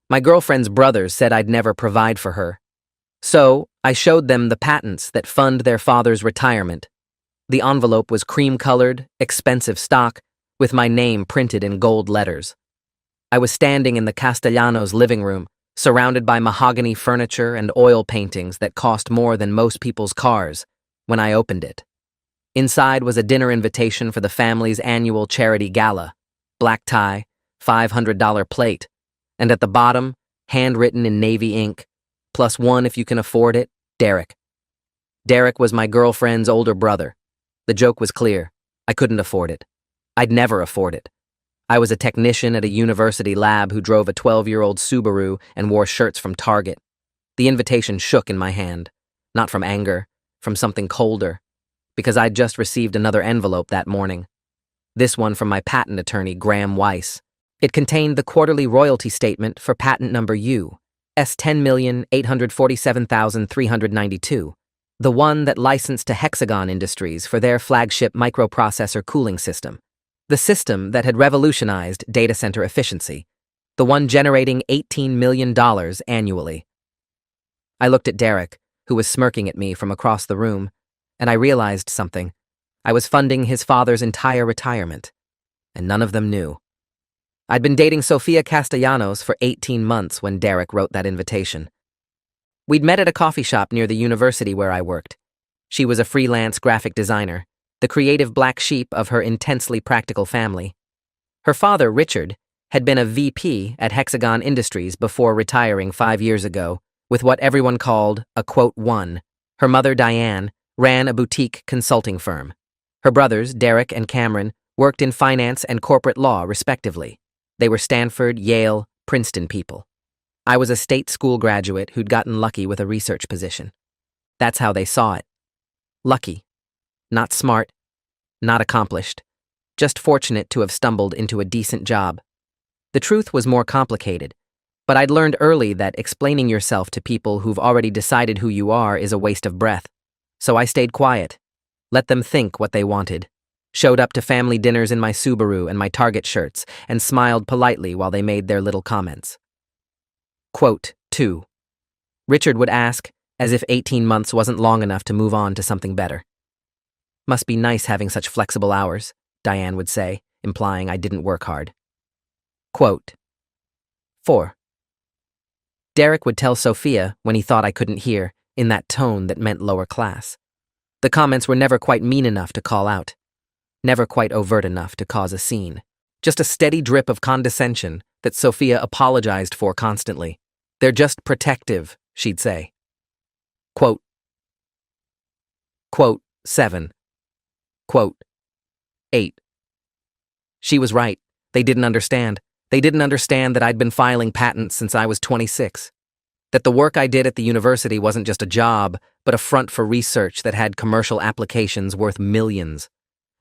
My girlfriend's brothers said I'd never provide for her. So, I showed them the patents that fund their father's retirement. The envelope was cream-colored, expensive stock, with my name printed in gold letters. I was standing in the Castellanos' living room, surrounded by mahogany furniture and oil paintings that cost more than most people's cars, when I opened it. Inside was a dinner invitation for the family's annual charity gala, black tie, $500 plate, and at the bottom, handwritten in navy ink, +1 if you can afford it, Derek. Derek was my girlfriend's older brother. The joke was clear. I couldn't afford it. I'd never afford it. I was a technician at a university lab who drove a 12-year-old Subaru and wore shirts from Target. The invitation shook in my hand, not from anger, from something colder, because I'd just received another envelope that morning. This one from my patent attorney, Graham Weiss. It contained the quarterly royalty statement for patent number U.S. 10,847,392, the one that licensed to Hexagon Industries for their flagship microprocessor cooling system, the system that had revolutionized data center efficiency, the one generating $18 million annually. I looked at Derek, who was smirking at me from across the room, and I realized something. I was funding his father's entire retirement, and none of them knew. I'd been dating Sofia Castellanos for 18 months when Derek wrote that invitation. We'd met at a coffee shop near the university where I worked. She was a freelance graphic designer, the creative black sheep of her intensely practical family. Her father, Richard, had been a VP at Hexagon Industries before retiring 5 years ago, with what everyone called a "1." Her mother, Diane, ran a boutique consulting firm. Her brothers, Derek and Cameron, worked in finance and corporate law, respectively. They were Stanford, Yale, Princeton people. I was a state school graduate who'd gotten lucky with a research position. That's how they saw it. Lucky. Not smart. Not accomplished. Just fortunate to have stumbled into a decent job. The truth was more complicated, but I'd learned early that explaining yourself to people who've already decided who you are is a waste of breath. So I stayed quiet. Let them think what they wanted. Showed up to family dinners in my Subaru and my Target shirts, and smiled politely while they made their little comments. Quote 2. Richard would ask, as if 18 months wasn't long enough to move on to something better. Must be nice having such flexible hours, Diane would say, implying I didn't work hard. Quote 4. Derek would tell Sophia when he thought I couldn't hear, in that tone that meant lower class. The comments were never quite mean enough to call out. Never quite overt enough to cause a scene. Just a steady drip of condescension that Sophia apologized for constantly. They're just protective, she'd say. Quote 7. Quote 8. She was right. They didn't understand. They didn't understand that I'd been filing patents since I was 26. That the work I did at the university wasn't just a job, but a front for research that had commercial applications worth millions.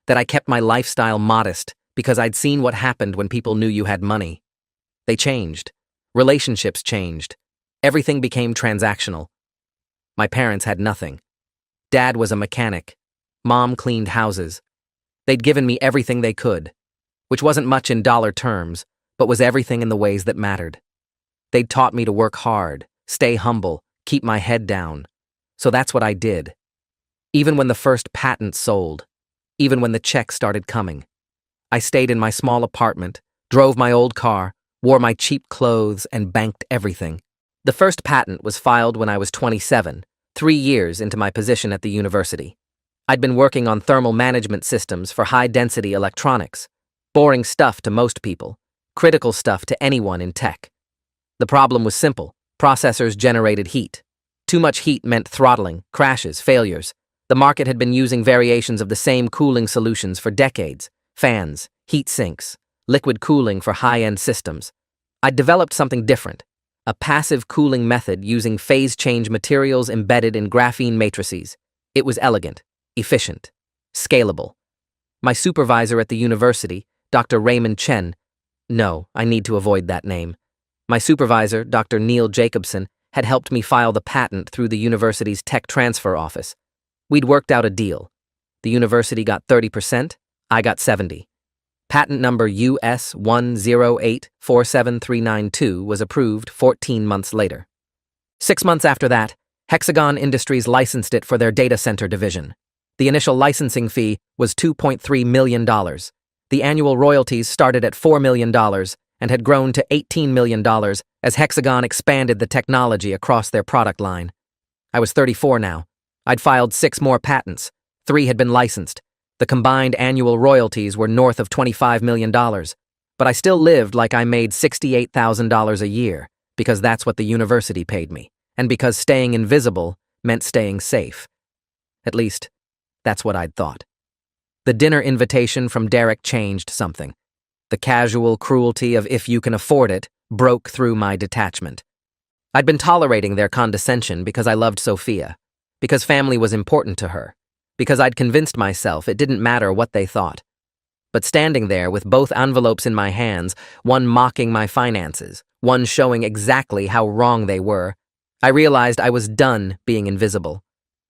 That I kept my lifestyle modest because I'd seen what happened when people knew you had money. They changed. Relationships changed. Everything became transactional. My parents had nothing. Dad was a mechanic. Mom cleaned houses. They'd given me everything they could, which wasn't much in dollar terms, but was everything in the ways that mattered. They'd taught me to work hard, stay humble, keep my head down. So that's what I did. Even when the first patent sold. Even when the checks started coming. I stayed in my small apartment, drove my old car, wore my cheap clothes, and banked everything. The first patent was filed when I was 27, 3 years into my position at the university. I'd been working on thermal management systems for high-density electronics. Boring stuff to most people, critical stuff to anyone in tech. The problem was simple. Processors generated heat. Too much heat meant throttling, crashes, failures. The market had been using variations of the same cooling solutions for decades. Fans, heat sinks, liquid cooling for high-end systems. I'd developed something different. A passive cooling method using phase-change materials embedded in graphene matrices. It was elegant, efficient, scalable. My supervisor at the university, Dr. Raymond Chen, no, I need to avoid that name. My supervisor, Dr. Neil Jacobson, had helped me file the patent through the university's tech transfer office. We'd worked out a deal. The university got 30%, I got 70%. Patent number US 108-47392 was approved 14 months later. 6 months after that, Hexagon Industries licensed it for their data center division. The initial licensing fee was $2.3 million. The annual royalties started at $4 million and had grown to $18 million as Hexagon expanded the technology across their product line. I was 34 now. I'd filed 6 more patents. 3 had been licensed. The combined annual royalties were north of $25 million. But I still lived like I made $68,000 a year, because that's what the university paid me, and because staying invisible meant staying safe. At least, that's what I'd thought. The dinner invitation from Derek changed something. The casual cruelty of "if you can afford it" broke through my detachment. I'd been tolerating their condescension because I loved Sophia, because family was important to her, because I'd convinced myself it didn't matter what they thought. But standing there with both envelopes in my hands, one mocking my finances, one showing exactly how wrong they were, I realized I was done being invisible.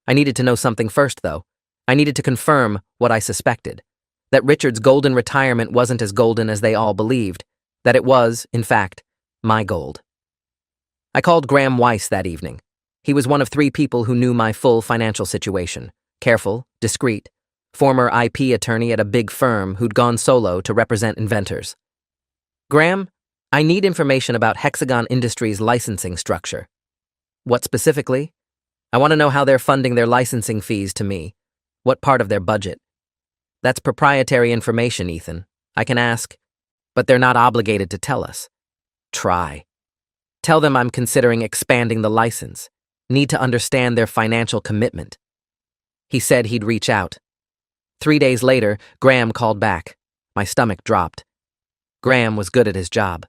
I needed to know something first, though. I needed to confirm what I suspected, that Richard's golden retirement wasn't as golden as they all believed, that it was, in fact, my gold. I called Graham Weiss that evening. He was one of 3 people who knew my full financial situation. Careful, discreet, former IP attorney at a big firm who'd gone solo to represent inventors. "Graham, I need information about Hexagon Industries' licensing structure." "What specifically?" "I want to know how they're funding their licensing fees to me. What part of their budget?" "That's proprietary information, Ethan. I can ask, but they're not obligated to tell us." "Try. Tell them I'm considering expanding the license. Need to understand their financial commitment." He said he'd reach out. 3 days later, Graham called back. My stomach dropped. Graham was good at his job.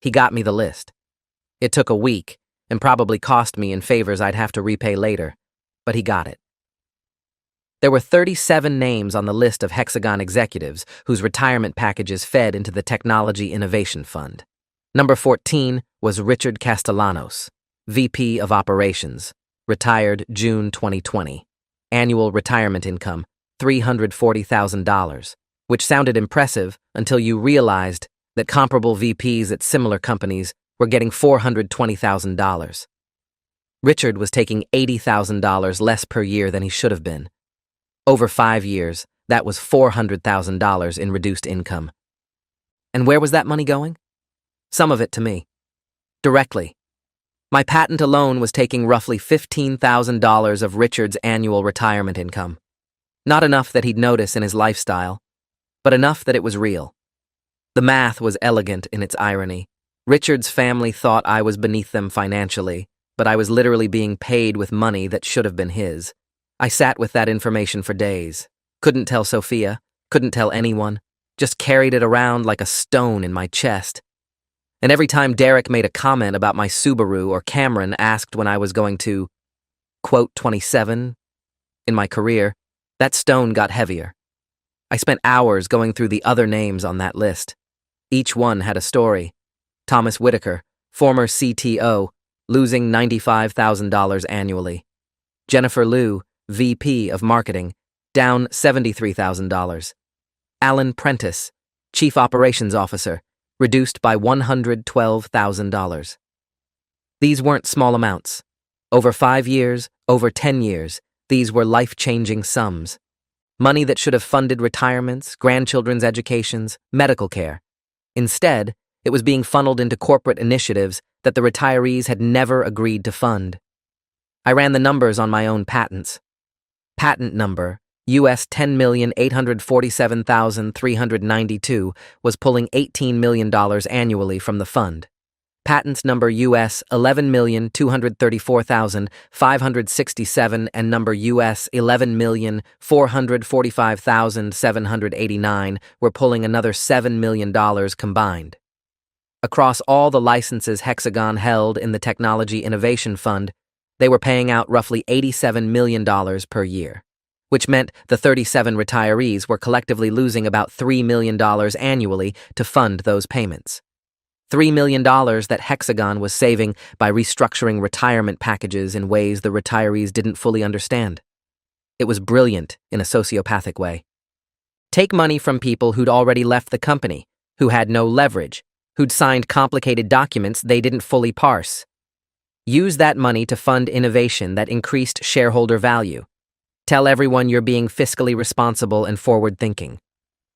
He got me the list. It took a week, and probably cost me in favors I'd have to repay later, but he got it. There were 37 names on the list of Hexagon executives whose retirement packages fed into the Technology Innovation Fund. Number 14 was Richard Castellanos, VP of Operations, retired June 2020. Annual retirement income, $340,000, which sounded impressive until you realized that comparable VPs at similar companies were getting $420,000. Richard was taking $80,000 less per year than he should have been. Over 5 years, that was $400,000 in reduced income. And where was that money going? Some of it to me. Directly. My patent alone was taking roughly $15,000 of Richard's annual retirement income. Not enough that he'd notice in his lifestyle, but enough that it was real. The math was elegant in its irony. Richard's family thought I was beneath them financially, but I was literally being paid with money that should have been his. I sat with that information for days. Couldn't tell Sophia, couldn't tell anyone, just carried it around like a stone in my chest. And every time Derek made a comment about my Subaru or Cameron asked when I was going to, quote 27, in my career, that stone got heavier. I spent hours going through the other names on that list. Each one had a story. Thomas Whitaker, former CTO, losing $95,000 annually. Jennifer Liu, VP of Marketing, down $73,000. Alan Prentice, Chief Operations Officer, reduced by $112,000. These weren't small amounts. Over 5 years, over 10 years, these were life-changing sums. Money that should have funded retirements, grandchildren's educations, medical care. Instead, it was being funneled into corporate initiatives that the retirees had never agreed to fund. I ran the numbers on my own patents. Patent number US 10,847,392 was pulling $18 million annually from the fund. Patents number US 11,234,567 and number US 11,445,789 were pulling another $7 million combined. Across all the licenses Hexagon held in the Technology Innovation Fund, they were paying out roughly $87 million per year, which meant the 37 retirees were collectively losing about $3 million annually to fund those payments. $3 million that Hexagon was saving by restructuring retirement packages in ways the retirees didn't fully understand. It was brilliant in a sociopathic way. Take money from people who'd already left the company, who had no leverage, who'd signed complicated documents they didn't fully parse. Use that money to fund innovation that increased shareholder value. Tell everyone you're being fiscally responsible and forward-thinking.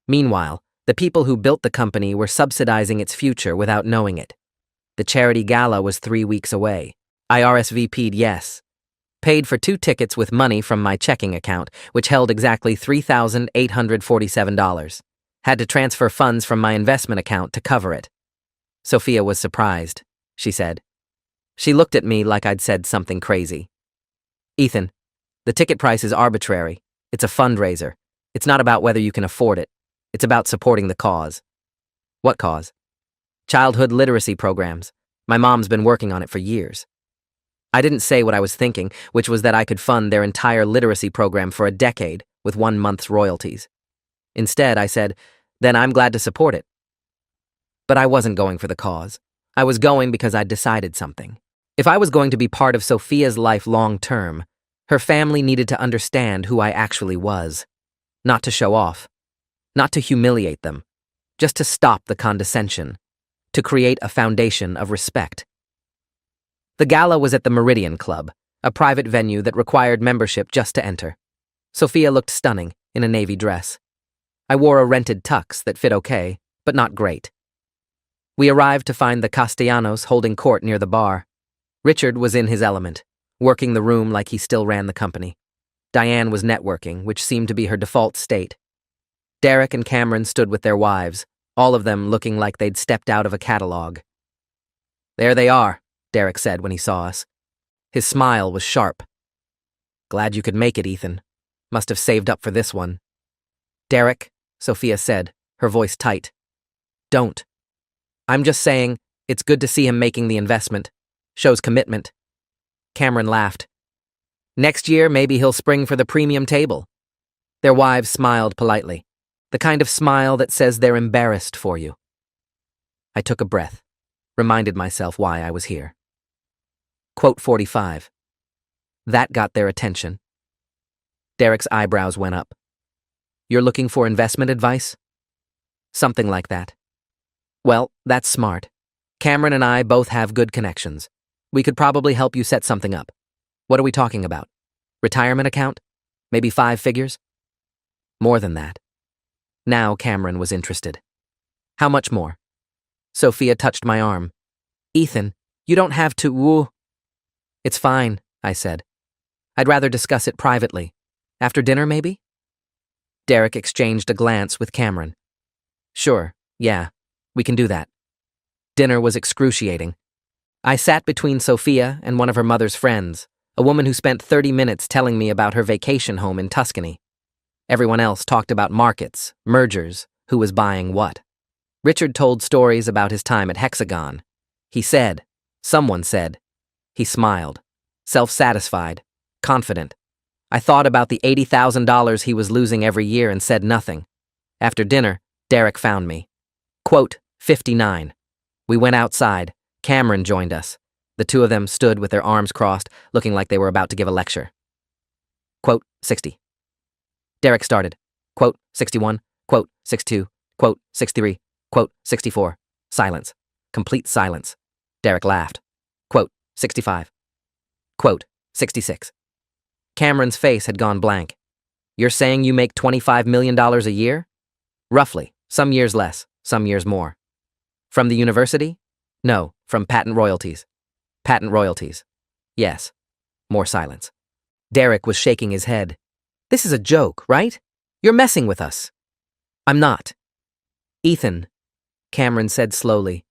Meanwhile, the people who built the company were subsidizing its future without knowing it. The charity gala was 3 weeks away. I RSVP'd yes. Paid for 2 tickets with money from my checking account, which held exactly $3,847. Had to transfer funds from my investment account to cover it. Sophia was surprised, she said. She looked at me like I'd said something crazy. Ethan, the ticket price is arbitrary. It's a fundraiser. It's not about whether you can afford it. It's about supporting the cause. What cause? Childhood literacy programs. My mom's been working on it for years. I didn't say what I was thinking, which was that I could fund their entire literacy program for a decade with 1 month's royalties. Instead, I said, then I'm glad to support it. But I wasn't going for the cause. I was going because I'd decided something. If I was going to be part of Sophia's life long term, her family needed to understand who I actually was. Not to show off. Not to humiliate them. Just to stop the condescension. To create a foundation of respect. The gala was at the Meridian Club, a private venue that required membership just to enter. Sophia looked stunning in a navy dress. I wore a rented tux that fit okay, but not great. We arrived to find the Castellanos holding court near the bar. Richard was in his element, working the room like he still ran the company. Diane was networking, which seemed to be her default state. Derek and Cameron stood with their wives, all of them looking like they'd stepped out of a catalog. There they are, Derek said when he saw us. His smile was sharp. Glad you could make it, Ethan. Must have saved up for this one. Derek, Sophia said, her voice tight. Don't. I'm just saying, it's good to see him making the investment. Shows commitment. Cameron laughed. Next year, maybe he'll spring for the premium table. Their wives smiled politely, the kind of smile that says they're embarrassed for you. I took a breath, reminded myself why I was here. Quote 45. That got their attention. Derek's eyebrows went up. You're looking for investment advice? Something like that. Well, that's smart. Cameron and I both have good connections. We could probably help you set something up. What are we talking about? Retirement account? Maybe 5 figures? More than that. Now Cameron was interested. How much more? Sophia touched my arm. Ethan, you don't have to woo. It's fine, I said. I'd rather discuss it privately. After dinner, maybe? Derek exchanged a glance with Cameron. Sure, yeah, we can do that. Dinner was excruciating. I sat between Sophia and one of her mother's friends, a woman who spent 30 minutes telling me about her vacation home in Tuscany. Everyone else talked about markets, mergers, who was buying what. Richard told stories about his time at Hexagon. He said, someone said. He smiled, self-satisfied, confident. I thought about the $80,000 he was losing every year and said nothing. After dinner, Derek found me. Quote 59. We went outside. Cameron joined us. The two of them stood with their arms crossed, looking like they were about to give a lecture. Quote 60. Derek started. Quote 61. Quote 62. Quote 63. Quote 64. Silence. Complete silence. Derek laughed. Quote 65. Quote 66. Cameron's face had gone blank. You're saying you make $25 million a year? Roughly. Some years less, some years more. From the university? No, from patent royalties. Patent royalties. Yes. More silence. Derek was shaking his head. This is a joke, right? You're messing with us. I'm not. Ethan, Cameron said slowly.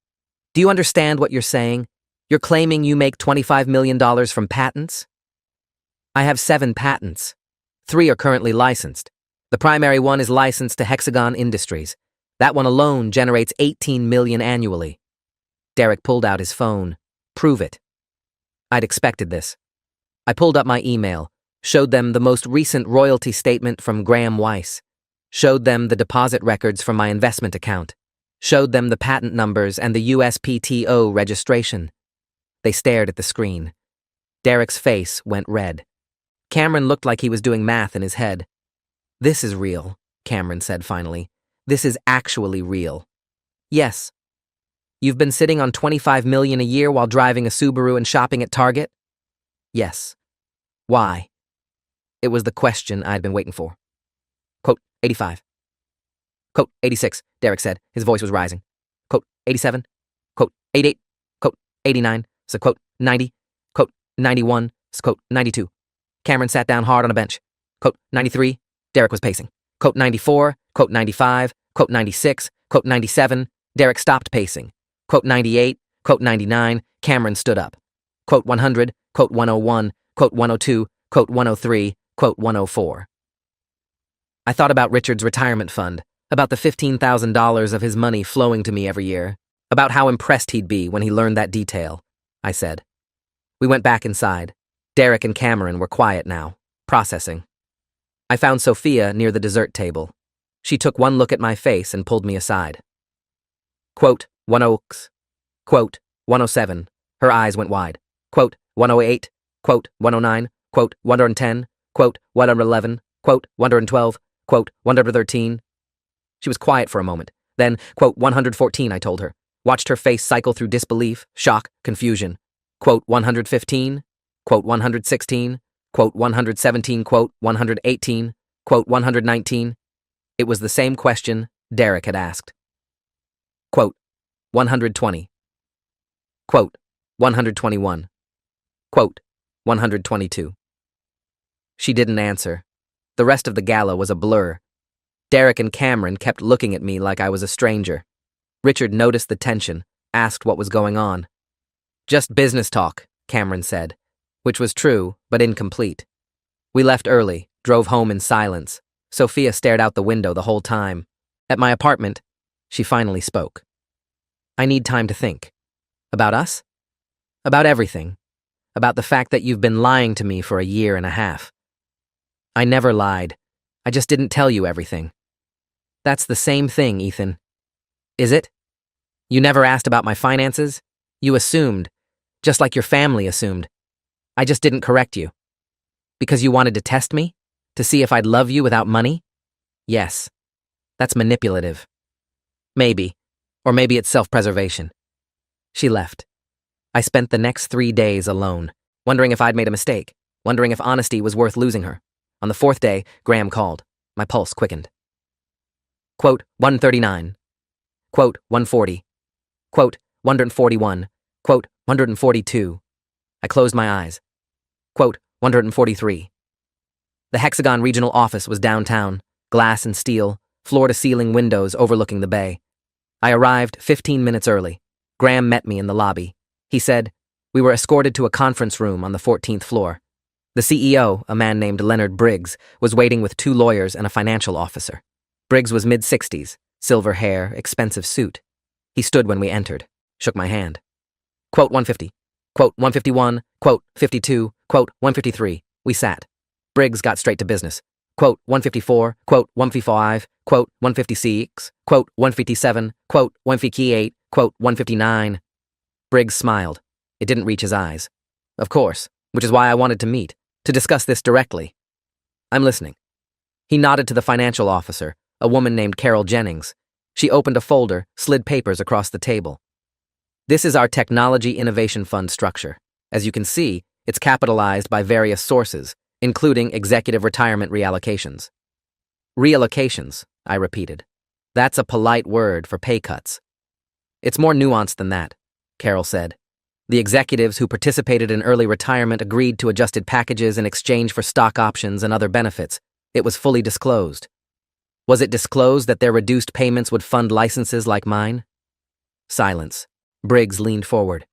Do you understand what you're saying? You're claiming you make $25 million from patents? I have 7 patents. 3 are currently licensed. The primary one is licensed to Hexagon Industries. That one alone generates $18 million annually. Derek pulled out his phone. Prove it. I'd expected this. I pulled up my email, showed them the most recent royalty statement from Graham Weiss, showed them the deposit records from my investment account, showed them the patent numbers and the USPTO registration. They stared at the screen. Derek's face went red. Cameron looked like he was doing math in his head. This is real. Cameron said finally. This is actually real. Yes. You've been sitting on $25 million a year while driving a Subaru and shopping at Target? Yes. Why? It was the question I'd been waiting for. Quote, 85. Quote, 86, Derek said. His voice was rising. Quote, 87. Quote, 88. Quote, 89. So quote, 90. Quote, 91. So quote, 92. Cameron sat down hard on a bench. Quote, 93. Derek was pacing. Quote, 94. Quote, 95. Quote, 96. Quote, 97. Derek stopped pacing. Quote, 98. Quote, 99. Cameron stood up. Quote, 100. Quote, 101. Quote, 102. Quote, 103. Quote, 104. I thought about Richard's retirement fund, about the $15,000 of his money flowing to me every year, about how impressed he'd be when he learned that detail, I said. We went back inside. Derek and Cameron were quiet now, processing. I found Sophia near the dessert table. She took one look at my face and pulled me aside. Quote, 106. Quote, 107. Her eyes went wide. Quote, 108. Quote, 109. Quote, 110. Quote, 111. Quote, 112. Quote, 113. She was quiet for a moment. Then, quote, 114, I told her. Watched her face cycle through disbelief, shock, confusion. Quote, 115. Quote, 116. Quote, 117. Quote, 118. Quote, 119. It was the same question Derek had asked. Quote, 120. Quote, 121. Quote, 122. She didn't answer. The rest of the gala was a blur. Derek and Cameron kept looking at me like I was a stranger. Richard noticed the tension, asked what was going on. Just business talk, Cameron said, which was true, but incomplete. We left early, drove home in silence. Sophia stared out the window the whole time. At my apartment, she finally spoke. I need time to think. About us? About everything. About the fact that you've been lying to me for a year and a half. I never lied. I just didn't tell you everything. That's the same thing, Ethan. Is it? You never asked about my finances? You assumed, just like your family assumed. I just didn't correct you. Because you wanted to test me? To see if I'd love you without money? Yes. That's manipulative. Maybe. Or maybe it's self-preservation. She left. I spent the next 3 days alone, wondering if I'd made a mistake, wondering if honesty was worth losing her. On the 4th day, Graham called. My pulse quickened. Quote, 139. Quote, 140. Quote, 141. Quote, 142. I closed my eyes. Quote, 143. The Hexagon Regional Office was downtown, glass and steel, floor-to-ceiling windows overlooking the bay. I arrived 15 minutes early. Graham met me in the lobby. He said, we were escorted to a conference room on the 14th floor. The CEO, a man named Leonard Briggs, was waiting with 2 lawyers and a financial officer. Briggs was mid-60s, silver hair, expensive suit. He stood when we entered, shook my hand. Quote 150, quote 151, quote 52, quote 153. We sat. Briggs got straight to business. Quote 154, quote 155, quote 156, quote 157, quote 158, quote 159. Briggs smiled. It didn't reach his eyes. Of course, which is why I wanted to meet, to discuss this directly. I'm listening. He nodded to the financial officer, a woman named Carol Jennings. She opened a folder, slid papers across the table. This is our Technology Innovation Fund structure. As you can see, it's capitalized by various sources, including executive retirement reallocations. Reallocations, I repeated. That's a polite word for pay cuts. It's more nuanced than that, Carol said. The executives who participated in early retirement agreed to adjusted packages in exchange for stock options and other benefits. It was fully disclosed. Was it disclosed that their reduced payments would fund licenses like mine? Silence. Briggs leaned forward.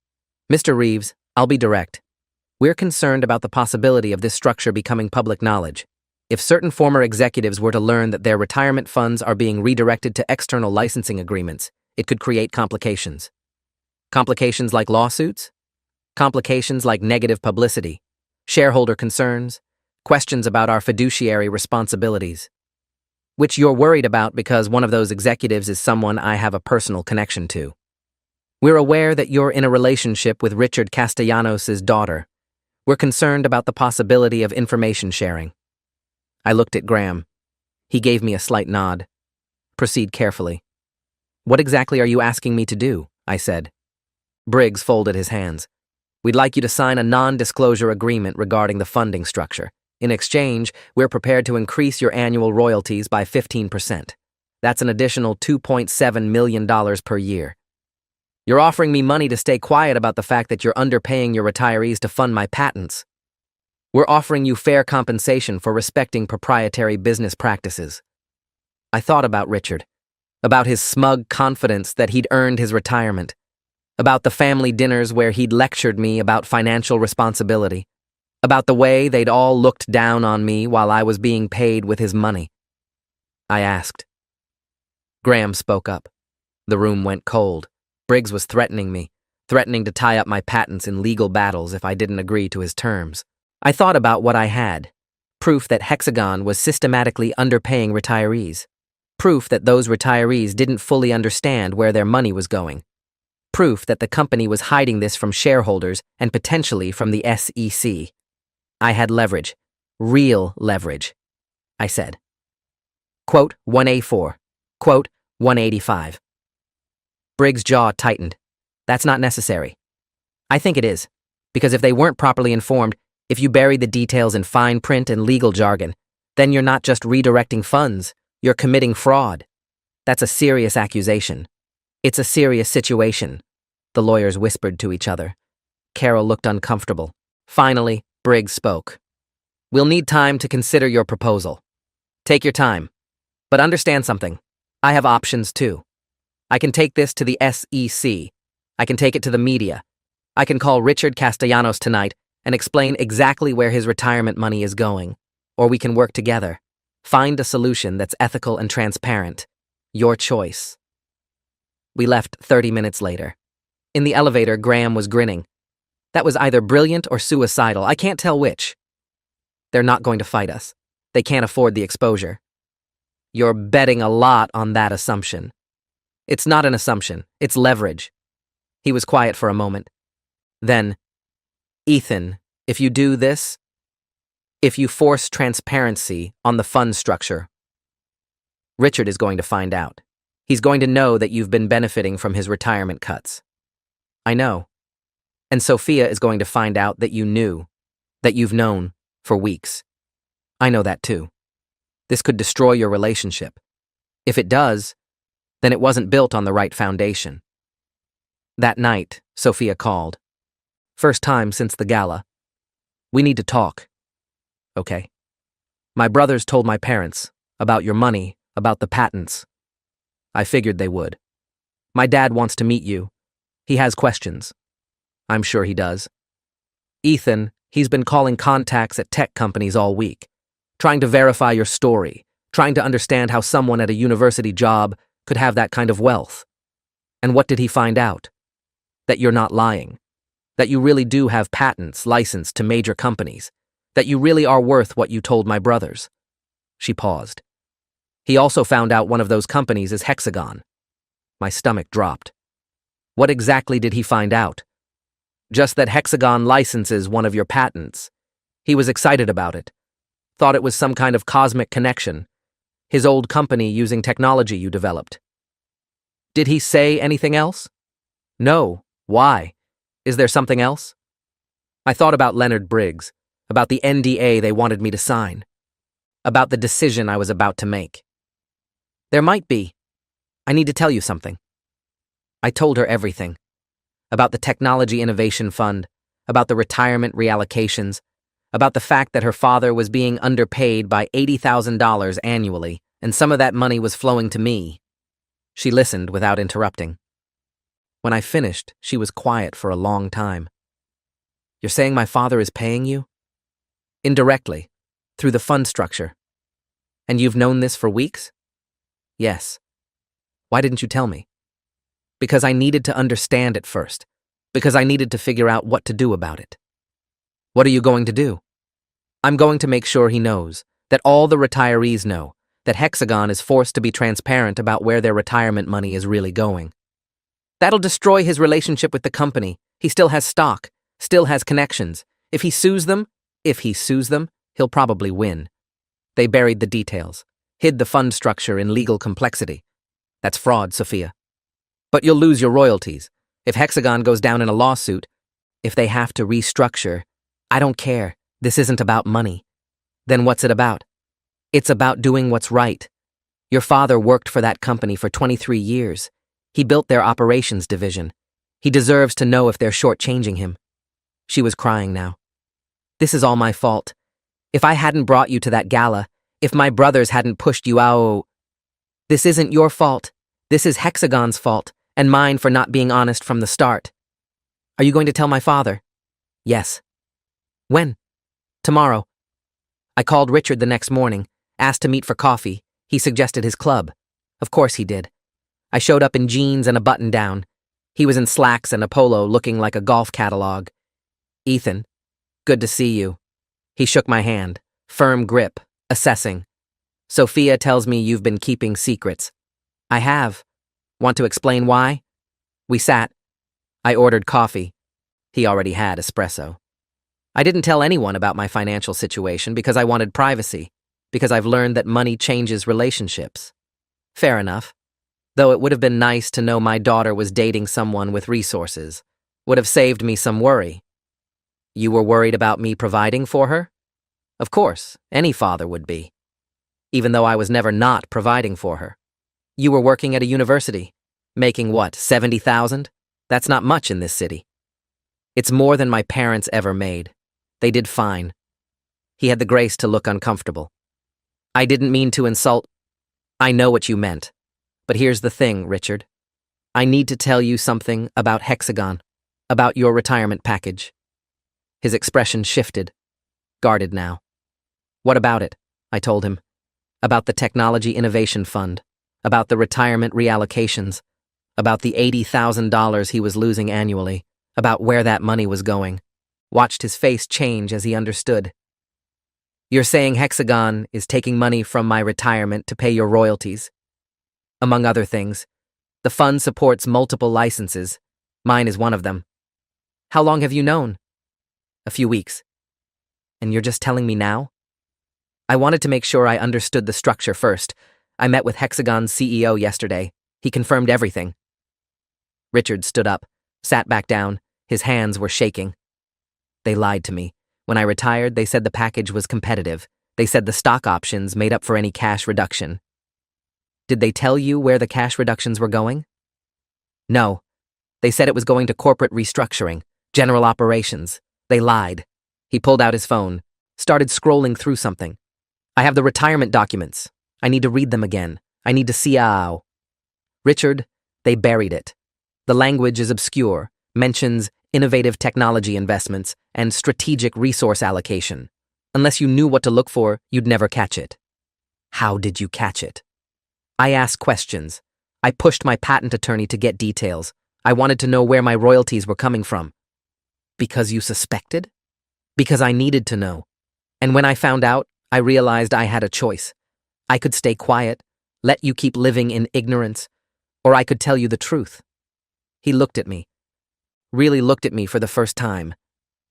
Mr. Reeves, I'll be direct. We're concerned about the possibility of this structure becoming public knowledge. If certain former executives were to learn that their retirement funds are being redirected to external licensing agreements, it could create complications. Complications like lawsuits? Complications like negative publicity, shareholder concerns, questions about our fiduciary responsibilities. Which you're worried about because one of those executives is someone I have a personal connection to. We're aware that you're in a relationship with Richard Castellanos' daughter. We're concerned about the possibility of information sharing. I looked at Graham. He gave me a slight nod. Proceed carefully. What exactly are you asking me to do? I said. Briggs folded his hands. We'd like you to sign a non-disclosure agreement regarding the funding structure. In exchange, we're prepared to increase your annual royalties by 15%. That's an additional $2.7 million per year. You're offering me money to stay quiet about the fact that you're underpaying your retirees to fund my patents. We're offering you fair compensation for respecting proprietary business practices. I thought about Richard, about his smug confidence that he'd earned his retirement, about the family dinners where he'd lectured me about financial responsibility, about the way they'd all looked down on me while I was being paid with his money. I asked. Graham spoke up. The room went cold. Briggs was threatening me, threatening to tie up my patents in legal battles if I didn't agree to his terms. I thought about what I had. Proof that Hexagon was systematically underpaying retirees. Proof that those retirees didn't fully understand where their money was going. Proof that the company was hiding this from shareholders and potentially from the SEC. I had leverage. Real leverage. I said. Quote 1A4. Quote 185. Briggs' jaw tightened. That's not necessary. I think it is. Because if they weren't properly informed, if you buried the details in fine print and legal jargon, then you're not just redirecting funds, you're committing fraud. That's a serious accusation. It's a serious situation. The lawyers whispered to each other. Carol looked uncomfortable. Finally, Briggs spoke. We'll need time to consider your proposal. Take your time. But understand something. I have options too. I can take this to the SEC. I can take it to the media. I can call Richard Castellanos tonight and explain exactly where his retirement money is going. Or we can work together. Find a solution that's ethical and transparent. Your choice. We left 30 minutes later. In the elevator, Graham was grinning. That was either brilliant or suicidal. I can't tell which. They're not going to fight us. They can't afford the exposure. You're betting a lot on that assumption. It's not an assumption. It's leverage. He was quiet for a moment. Then, Ethan, if you do this, if you force transparency on the fund structure, Richard is going to find out. He's going to know that you've been benefiting from his retirement cuts. I know. And Sophia is going to find out that you knew, that you've known for weeks. I know that too. This could destroy your relationship. If it does, then it wasn't built on the right foundation. That night, Sophia called. First time since the gala. We need to talk. Okay. My brothers told my parents about your money, about the patents. I figured they would. My dad wants to meet you. He has questions. I'm sure he does. Ethan, he's been calling contacts at tech companies all week, trying to verify your story, trying to understand how someone at a university job could have that kind of wealth. And what did he find out? That you're not lying. That you really do have patents licensed to major companies. That you really are worth what you told my brothers. She paused. He also found out one of those companies is Hexagon. My stomach dropped. What exactly did he find out? Just that Hexagon licenses one of your patents. He was excited about it. Thought it was some kind of cosmic connection. His old company using technology you developed. Did he say anything else? No. Why? Is there something else? I thought about Leonard Briggs, about the NDA they wanted me to sign, about the decision I was about to make. There might be. I need to tell you something. I told her everything. About the Technology Innovation Fund, about the retirement reallocations, about the fact that her father was being underpaid by $80,000 annually, and some of that money was flowing to me. She listened without interrupting. When I finished, she was quiet for a long time. You're saying my father is paying you? Indirectly, through the fund structure. And you've known this for weeks? Yes. Why didn't you tell me? Because I needed to understand it first. Because I needed to figure out what to do about it. What are you going to do? I'm going to make sure he knows, that all the retirees know, that Hexagon is forced to be transparent about where their retirement money is really going. That'll destroy his relationship with the company. He still has stock, still has connections. If he sues them, he'll probably win. They buried the details. hid the fund structure in legal complexity. That's fraud, Sophia. But you'll lose your royalties. If Hexagon goes down in a lawsuit, if they have to restructure, I don't care. This isn't about money. Then what's it about? It's about doing what's right. Your father worked for that company for 23 years. He built their operations division. He deserves to know if they're shortchanging him. She was crying now. This is all my fault. If I hadn't brought you to that gala, if my brothers hadn't pushed you out, this isn't your fault. This is Hexagon's fault, and mine for not being honest from the start. Are you going to tell my father? Yes. When? Tomorrow. I called Richard the next morning, asked to meet for coffee. He suggested his club. Of course he did. I showed up in jeans and a button-down. He was in slacks and a polo looking like a golf catalog. Ethan, good to see you. He shook my hand, firm grip, assessing. Sophia tells me you've been keeping secrets. I have. Want to explain why? We sat. I ordered coffee. He already had espresso. I didn't tell anyone about my financial situation because I wanted privacy, because I've learned that money changes relationships. Fair enough. Though it would have been nice to know my daughter was dating someone with resources. Would have saved me some worry. You were worried about me providing for her? Of course, any father would be. Even though I was never not providing for her. You were working at a university, making what, 70,000? That's not much in this city. It's more than my parents ever made. They did fine. He had the grace to look uncomfortable. I didn't mean to insult. I know what you meant. But here's the thing, Richard. I need to tell you something about Hexagon, about your retirement package. His expression shifted, guarded now. What about it? I told him. About the Technology Innovation Fund, about the retirement reallocations, about the $80,000 he was losing annually, about where that money was going. Watched his face change as he understood. You're saying Hexagon is taking money from my retirement to pay your royalties? Among other things, the fund supports multiple licenses. Mine is one of them. How long have you known? A few weeks. And you're just telling me now? I wanted to make sure I understood the structure first. I met with Hexagon's CEO yesterday. He confirmed everything. Richard stood up, sat back down. His hands were shaking. They lied to me. When I retired, they said the package was competitive. They said the stock options made up for any cash reduction. Did they tell you where the cash reductions were going? No. They said it was going to corporate restructuring, general operations. They lied. He pulled out his phone, started scrolling through something. I have the retirement documents. I need to read them again. I need to see how. Richard, they buried it. The language is obscure, mentions innovative technology investments and strategic resource allocation. Unless you knew what to look for, you'd never catch it. How did you catch it? I asked questions. I pushed my patent attorney to get details. I wanted to know where my royalties were coming from. Because you suspected? Because I needed to know. And when I found out, I realized I had a choice. I could stay quiet, let you keep living in ignorance, or I could tell you the truth. He looked at me. Really looked at me for the first time.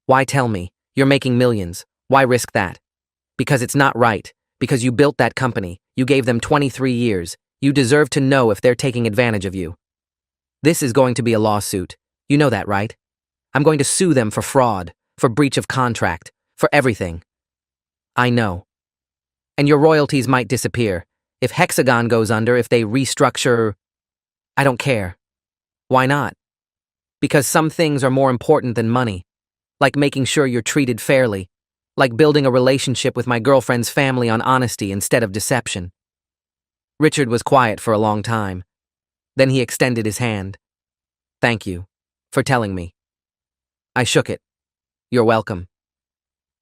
Why tell me? You're making millions. Why risk that? Because it's not right. Because you built that company. You gave them 23 years. You deserve to know if they're taking advantage of you. This is going to be a lawsuit. You know that, right? I'm going to sue them for fraud, for breach of contract, for everything. I know. And your royalties might disappear. If Hexagon goes under, if they restructure, I don't care. Why not? Because some things are more important than money. Like making sure you're treated fairly. Like building a relationship with my girlfriend's family on honesty instead of deception. Richard was quiet for a long time. Then he extended his hand. Thank you for telling me. I shook it. You're welcome.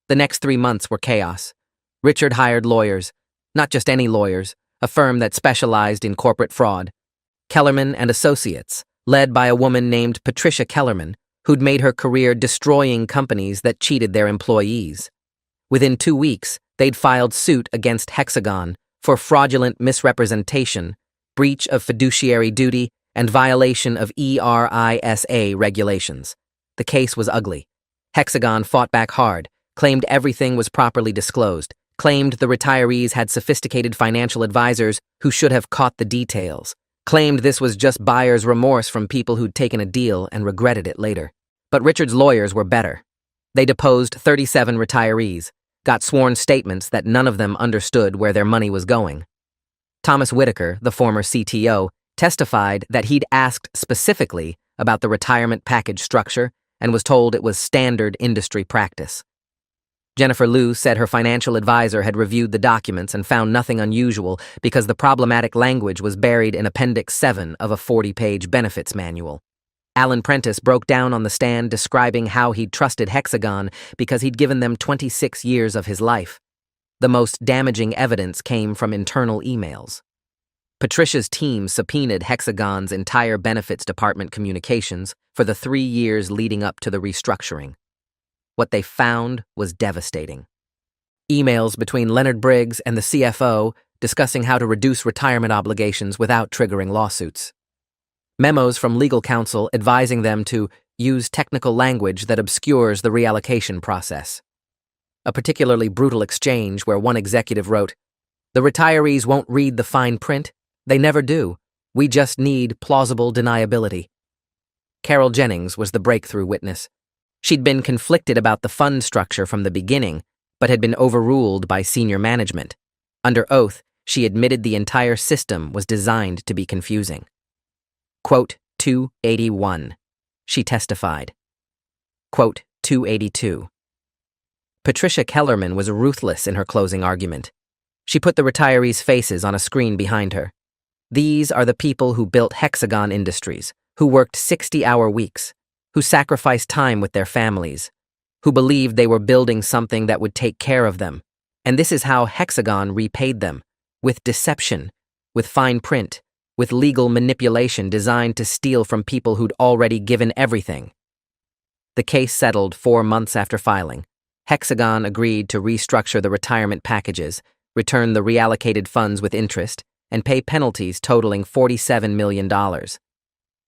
The next 3 months were chaos. Richard hired lawyers, not just any lawyers, a firm that specialized in corporate fraud. Kellerman and Associates, led by a woman named Patricia Kellerman, who'd made her career destroying companies that cheated their employees. Within 2 weeks, they'd filed suit against Hexagon for fraudulent misrepresentation, breach of fiduciary duty, and violation of ERISA regulations. The case was ugly. Hexagon fought back hard, claimed everything was properly disclosed, claimed the retirees had sophisticated financial advisors who should have caught the details, claimed this was just buyer's remorse from people who'd taken a deal and regretted it later. But Richard's lawyers were better. They deposed 37 retirees, got sworn statements that none of them understood where their money was going. Thomas Whitaker, the former CTO, testified that he'd asked specifically about the retirement package structure and was told it was standard industry practice. Jennifer Liu said her financial advisor had reviewed the documents and found nothing unusual because the problematic language was buried in Appendix 7 of a 40-page benefits manual. Alan Prentice broke down on the stand describing how he'd trusted Hexagon because he'd given them 26 years of his life. The most damaging evidence came from internal emails. Patricia's team subpoenaed Hexagon's entire benefits department communications for the 3 years leading up to the restructuring. What they found was devastating. Emails between Leonard Briggs and the CFO discussing how to reduce retirement obligations without triggering lawsuits. Memos from legal counsel advising them to use technical language that obscures the reallocation process. A particularly brutal exchange where one executive wrote, "The retirees won't read the fine print. They never do. We just need plausible deniability." Carol Jennings was the breakthrough witness. She'd been conflicted about the fund structure from the beginning, but had been overruled by senior management. Under oath, she admitted the entire system was designed to be confusing. Quote 281. She testified. Quote 282. Patricia Kellerman was ruthless in her closing argument. She put the retirees' faces on a screen behind her. These are the people who built Hexagon Industries, who worked 60-hour weeks, who sacrificed time with their families, who believed they were building something that would take care of them. And this is how Hexagon repaid them, with deception, with fine print, with legal manipulation designed to steal from people who'd already given everything. The case settled 4 months after filing. Hexagon agreed to restructure the retirement packages, return the reallocated funds with interest, and pay penalties totaling $47 million.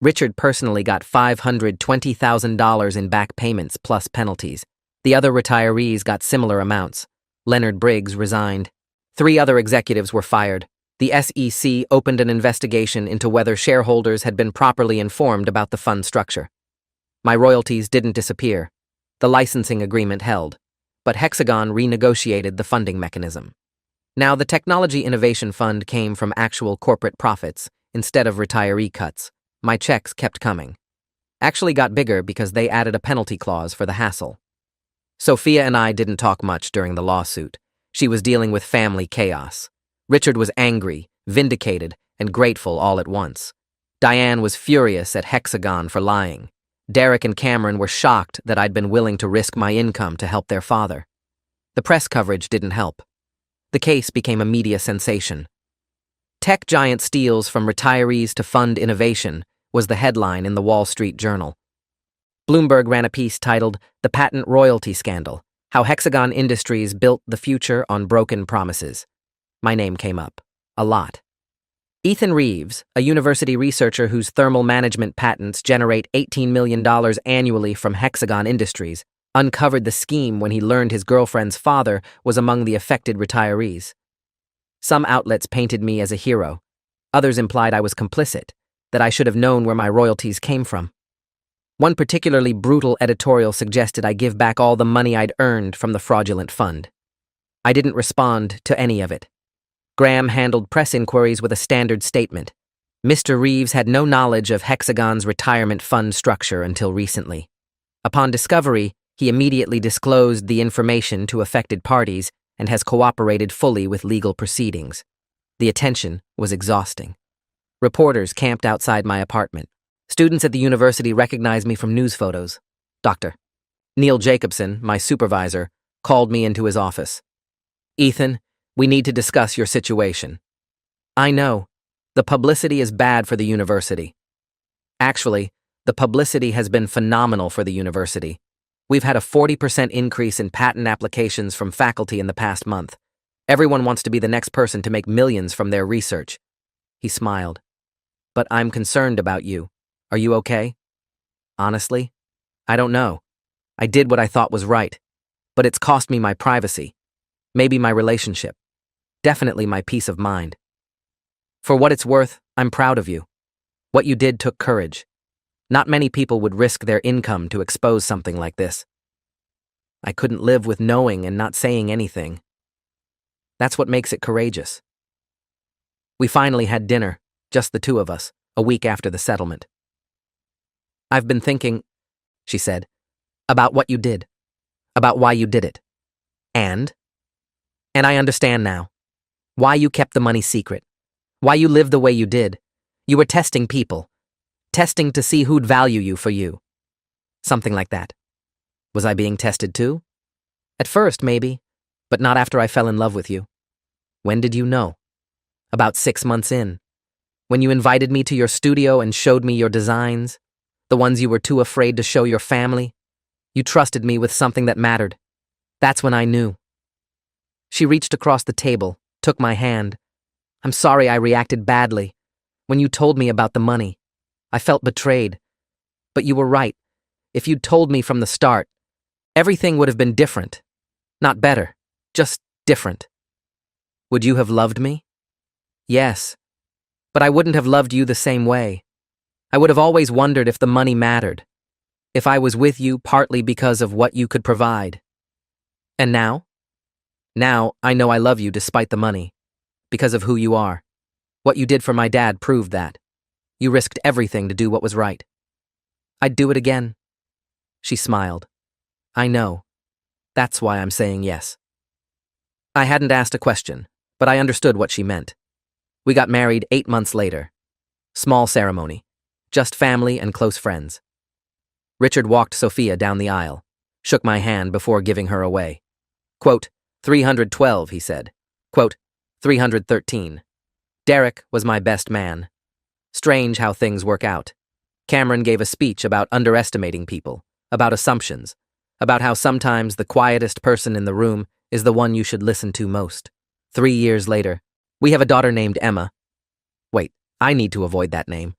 Richard personally got $520,000 in back payments plus penalties. The other retirees got similar amounts. Leonard Briggs resigned. 3 other executives were fired. The SEC opened an investigation into whether shareholders had been properly informed about the fund structure. My royalties didn't disappear. The licensing agreement held, but Hexagon renegotiated the funding mechanism. Now, the Technology Innovation Fund came from actual corporate profits instead of retiree cuts. My checks kept coming. Actually got bigger because they added a penalty clause for the hassle. Sophia and I didn't talk much during the lawsuit. She was dealing with family chaos. Richard was angry, vindicated, and grateful all at once. Diane was furious at Hexagon for lying. Derek and Cameron were shocked that I'd been willing to risk my income to help their father. The press coverage didn't help. The case became a media sensation. Tech giant steals from retirees to fund innovation was the headline in the Wall Street Journal. Bloomberg ran a piece titled "The Patent Royalty Scandal: How Hexagon Industries Built the Future on Broken Promises." My name came up. A lot. Ethan Reeves, a university researcher whose thermal management patents generate $18 million annually from Hexagon Industries, uncovered the scheme when he learned his girlfriend's father was among the affected retirees. Some outlets painted me as a hero. Others implied I was complicit, that I should have known where my royalties came from. One particularly brutal editorial suggested I give back all the money I'd earned from the fraudulent fund. I didn't respond to any of it. Graham handled press inquiries with a standard statement. Mr. Reeves had no knowledge of Hexagon's retirement fund structure until recently. Upon discovery, he immediately disclosed the information to affected parties and has cooperated fully with legal proceedings. The attention was exhausting. Reporters camped outside my apartment. Students at the university recognized me from news photos. Dr. Neil Jacobson, my supervisor, called me into his office. "Ethan, we need to discuss your situation." "I know. The publicity is bad for the university." "Actually, the publicity has been phenomenal for the university. We've had a 40% increase in patent applications from faculty in the past month. Everyone wants to be the next person to make millions from their research." He smiled. "But I'm concerned about you. Are you okay?" "Honestly, I don't know. I did what I thought was right, but it's cost me my privacy. maybe my relationship, definitely my peace of mind. For what it's worth, I'm proud of you. What you did took courage. Not many people would risk their income to expose something like this. I couldn't live with knowing and not saying anything. That's what makes it courageous. We finally had dinner, just the two of us, a week after the settlement. I've been thinking, she said, about what you did, about why you did it. And I understand now. Why you kept the money secret. Why you lived the way you did. You were testing people. Testing to see who'd value you for you. Something like that. Was I being tested too? At first, maybe, but not after I fell in love with you. When did you know? About 6 months in. When you invited me to your studio and showed me your designs, the ones you were too afraid to show your family. You trusted me with something that mattered. That's when I knew. She reached across the table, took my hand. I'm sorry I reacted badly. When you told me about the money, I felt betrayed. But you were right. If you'd told me from the start, everything would have been different. Not better, just different. Would you have loved me? Yes. But I wouldn't have loved you the same way. I would have always wondered if the money mattered. If I was with you partly because of what you could provide. And now? Now, I know I love you despite the money. Because of who you are. What you did for my dad proved that. You risked everything to do what was right. I'd do it again. She smiled. I know. That's why I'm saying yes. I hadn't asked a question, but I understood what she meant. We got married 8 months later. Small ceremony. Just family and close friends. Richard walked Sophia down the aisle, shook my hand before giving her away. Quote, 312, he said. Quote, 313. Derek was my best man. Strange how things work out. Cameron gave a speech about underestimating people, about assumptions, about how sometimes the quietest person in the room is the one you should listen to most. 3 years later, we have a daughter named Emma. Wait, I need to avoid that name.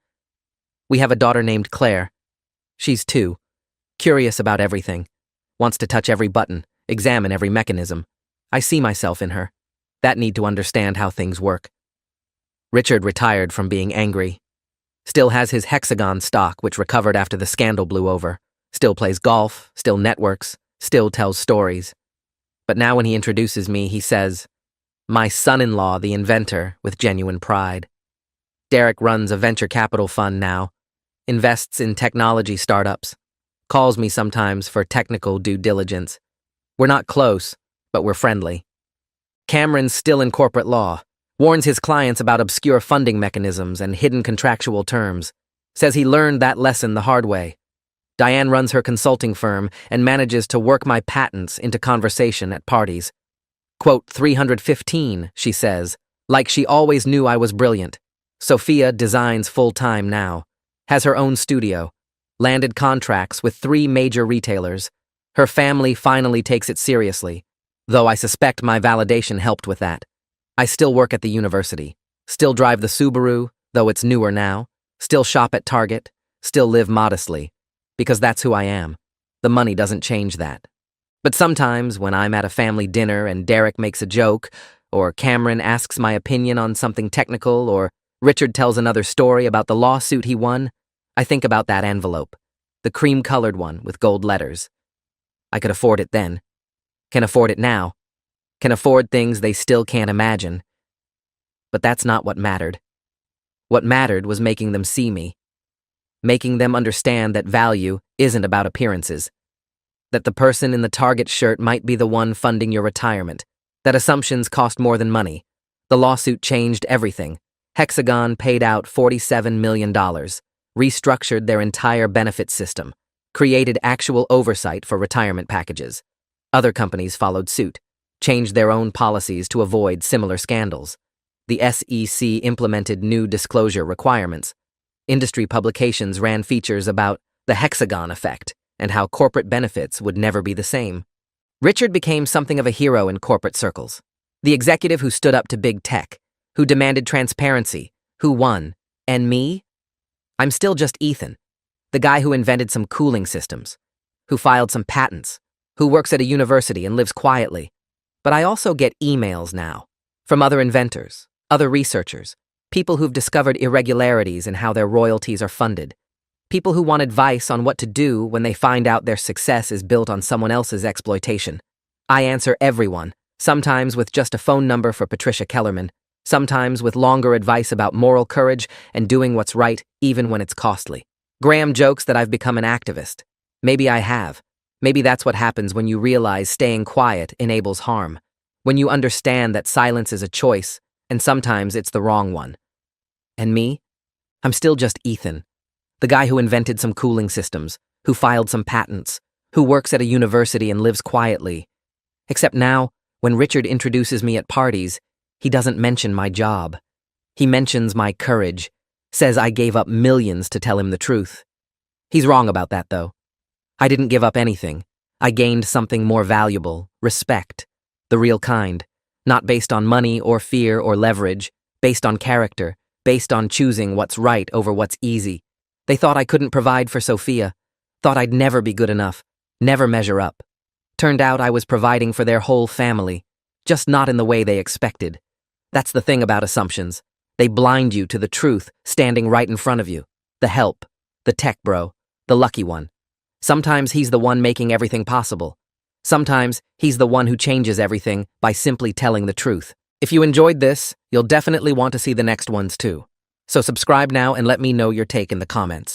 We have a daughter named Claire. She's 2, curious about everything, wants to touch every button, examine every mechanism. I see myself in her. That need to understand how things work. Richard retired from being angry. Still has his Hexagon stock, which recovered after the scandal blew over. Still plays golf, still networks, still tells stories. But now when he introduces me, he says, my son-in-law, the inventor, with genuine pride. Derek runs a venture capital fund now, invests in technology startups, calls me sometimes for technical due diligence. We're not close, but we're friendly. Cameron's still in corporate law, warns his clients about obscure funding mechanisms and hidden contractual terms, says he learned that lesson the hard way. Diane runs her consulting firm and manages to work my patents into conversation at parties. Quote, 315, she says, like she always knew I was brilliant. Sophia designs full-time now, has her own studio, landed contracts with 3 major retailers. Her family finally takes it seriously, though I suspect my validation helped with that. I still work at the university, still drive the Subaru, though it's newer now, still shop at Target, still live modestly, because that's who I am. The money doesn't change that. But sometimes, when I'm at a family dinner and Derek makes a joke, or Cameron asks my opinion on something technical, or Richard tells another story about the lawsuit he won, I think about that envelope, the cream-colored one with gold letters. I could afford it then. Can afford it now. Can afford things they still can't imagine. But that's not what mattered. What mattered was making them see me. Making them understand that value isn't about appearances. That the person in the Target shirt might be the one funding your retirement. That assumptions cost more than money. The lawsuit changed everything. Hexagon paid out $47 million, restructured their entire benefit system, created actual oversight for retirement packages. Other companies followed suit, changed their own policies to avoid similar scandals. The SEC implemented new disclosure requirements. Industry publications ran features about the Hexagon effect and how corporate benefits would never be the same. Richard became something of a hero in corporate circles. The executive who stood up to big tech, who demanded transparency, who won. And me? I'm still just Ethan, the guy who invented some cooling systems, who filed some patents, who works at a university and lives quietly. But I also get emails now from other inventors, other researchers, people who've discovered irregularities in how their royalties are funded, people who want advice on what to do when they find out their success is built on someone else's exploitation. I answer everyone, sometimes with just a phone number for Patricia Kellerman, sometimes with longer advice about moral courage and doing what's right even when it's costly. Graham jokes that I've become an activist. Maybe I have. Maybe that's what happens when you realize staying quiet enables harm, when you understand that silence is a choice, and sometimes it's the wrong one. And me? I'm still just Ethan, the guy who invented some cooling systems, who filed some patents, who works at a university and lives quietly. Except now, when Richard introduces me at parties, he doesn't mention my job. He mentions my courage, says I gave up millions to tell him the truth. He's wrong about that, though. I didn't give up anything. I gained something more valuable, respect, the real kind, not based on money or fear or leverage, based on character, based on choosing what's right over what's easy. They thought I couldn't provide for Sophia, thought I'd never be good enough, never measure up. Turned out I was providing for their whole family, just not in the way they expected. That's the thing about assumptions. They blind you to the truth standing right in front of you. The help, the tech bro, the lucky one. Sometimes he's the one making everything possible. Sometimes he's the one who changes everything by simply telling the truth. If you enjoyed this, you'll definitely want to see the next ones too. So subscribe now and let me know your take in the comments.